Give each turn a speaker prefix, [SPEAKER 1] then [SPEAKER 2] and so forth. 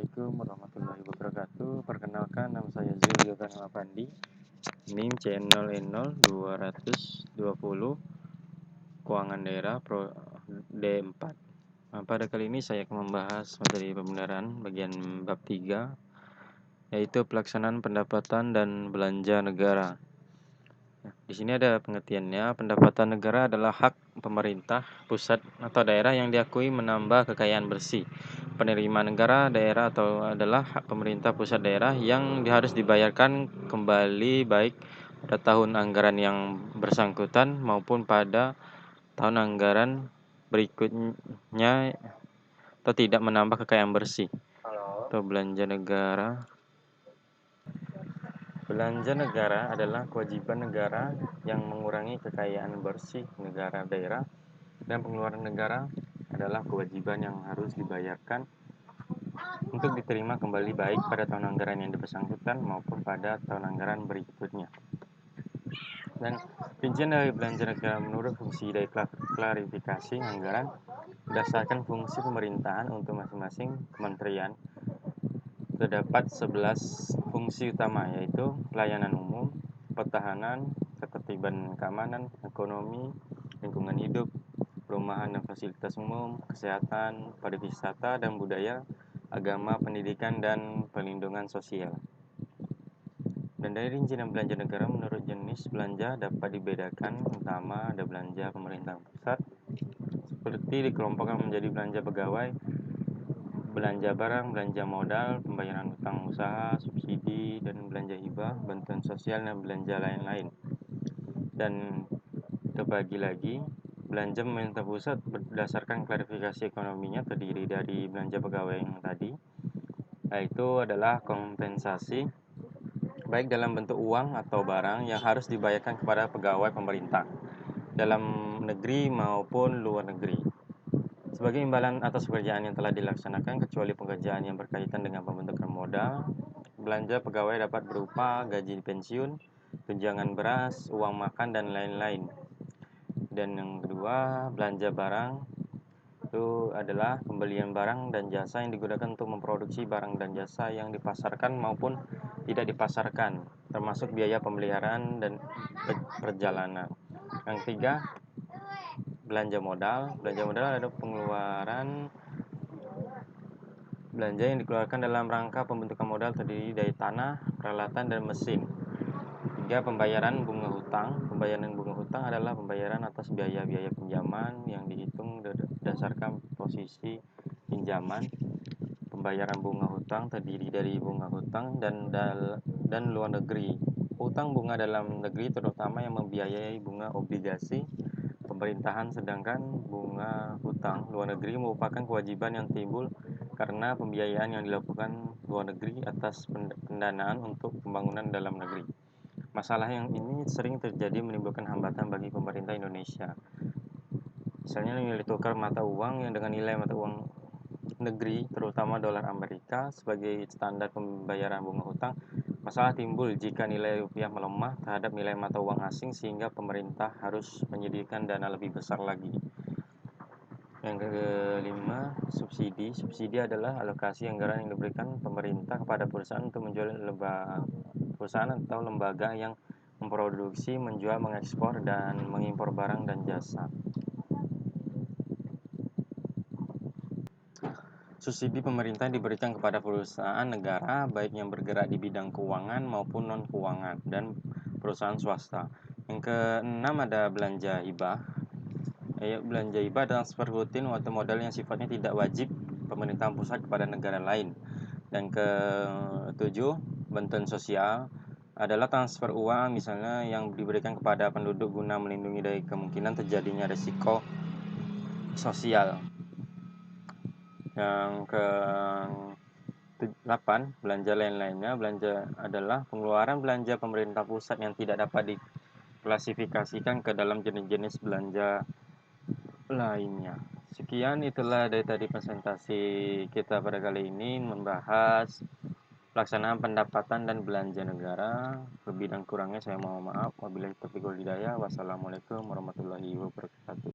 [SPEAKER 1] Assalamualaikum warahmatullahi wabarakatuh. Perkenalkan, nama saya Zulio Ganal Pandi, NIM C0N0220, Keuangan Daerah Pro D4. Pada kali ini saya akan membahas materi pembenaran bagian bab 3, yaitu pelaksanaan pendapatan dan belanja negara. Di sini ada pengertiannya. Pendapatan negara adalah hak pemerintah pusat atau daerah yang diakui menambah kekayaan bersih. Penerimaan negara daerah atau adalah hak pemerintah pusat daerah yang harus dibayarkan kembali baik pada tahun anggaran yang bersangkutan maupun pada tahun anggaran berikutnya atau tidak menambah kekayaan bersih. Atau belanja negara. Belanja negara adalah kewajiban negara yang mengurangi kekayaan bersih negara daerah, dan pengeluaran negara adalah kewajiban yang harus dibayarkan untuk diterima kembali baik pada tahun anggaran yang bersangkutan maupun pada tahun anggaran berikutnya. Dan rincian dari belanja negara menurut fungsi dari klarifikasi anggaran berdasarkan fungsi pemerintahan untuk masing-masing kementerian. Terdapat 11 fungsi utama, yaitu pelayanan umum, pertahanan, ketertiban keamanan, ekonomi, lingkungan hidup, perumahan dan fasilitas umum, kesehatan, pariwisata dan budaya, agama, pendidikan, dan perlindungan sosial. Dan dari rincian belanja negara menurut jenis belanja dapat dibedakan. Pertama, ada belanja pemerintah pusat, seperti dikelompokkan menjadi belanja pegawai, belanja barang, belanja modal, pembayaran hutang usaha, subsidi, dan belanja hibah, bantuan sosial, dan belanja lain-lain. Dan terbagi lagi, belanja pemerintah pusat berdasarkan klarifikasi ekonominya terdiri dari belanja pegawai yang tadi, yaitu adalah kompensasi baik dalam bentuk uang atau barang yang harus dibayarkan kepada pegawai pemerintah dalam negeri maupun luar negeri sebagai imbalan atas pekerjaan yang telah dilaksanakan, kecuali pekerjaan yang berkaitan dengan pembentukan modal. Belanja pegawai dapat berupa gaji pensiun, tunjangan beras, uang makan, dan lain-lain. Dan yang kedua, belanja barang itu adalah pembelian barang dan jasa yang digunakan untuk memproduksi barang dan jasa yang dipasarkan maupun tidak dipasarkan, termasuk biaya pemeliharaan dan perjalanan. Yang ketiga, belanja modal. Belanja modal adalah pengeluaran belanja yang dikeluarkan dalam rangka pembentukan modal terdiri dari tanah, peralatan, dan mesin. Tiga, pembayaran bunga hutang. Pembayaran bunga hutang adalah pembayaran atas biaya-biaya pinjaman yang dihitung berdasarkan posisi pinjaman. Pembayaran bunga hutang terdiri dari bunga hutang dan luar negeri. Hutang bunga dalam negeri terutama yang membiayai bunga obligasi pemerintahan, sedangkan bunga hutang luar negeri merupakan kewajiban yang timbul karena pembiayaan yang dilakukan luar negeri atas pendanaan untuk pembangunan dalam negeri. Masalah yang ini sering terjadi menimbulkan hambatan bagi pemerintah Indonesia. Misalnya nilai tukar mata uang yang dengan nilai mata uang negeri, terutama dolar Amerika, sebagai standar pembayaran bunga hutang. Masalah timbul jika nilai rupiah melemah terhadap nilai mata uang asing sehingga pemerintah harus menyediakan dana lebih besar lagi. Yang kelima, subsidi. Subsidi adalah alokasi anggaran yang diberikan pemerintah kepada perusahaan untuk menjual perusahaan atau lembaga yang memproduksi, menjual, mengekspor, dan mengimpor barang dan jasa. Subsidi pemerintah diberikan kepada perusahaan negara, baik yang bergerak di bidang keuangan maupun non-keuangan, dan perusahaan swasta. Yang keenam, ada belanja hibah. Belanja hibah transfer rutin atau modal yang sifatnya tidak wajib pemerintahan pusat kepada negara lain. Dan ketujuh, bantuan sosial adalah transfer uang misalnya yang diberikan kepada penduduk guna melindungi dari kemungkinan terjadinya risiko sosial. Yang ke-8, belanja lain-lainnya. Belanja adalah pengeluaran belanja pemerintah pusat yang tidak dapat diklasifikasikan ke dalam jenis-jenis belanja lainnya. Sekian, itulah dari tadi presentasi kita pada kali ini membahas pelaksanaan pendapatan dan belanja negara. Lebih dan kurangnya saya mohon maaf. Wabillahi taufiq wal hidayah. Wassalamualaikum warahmatullahi wabarakatuh.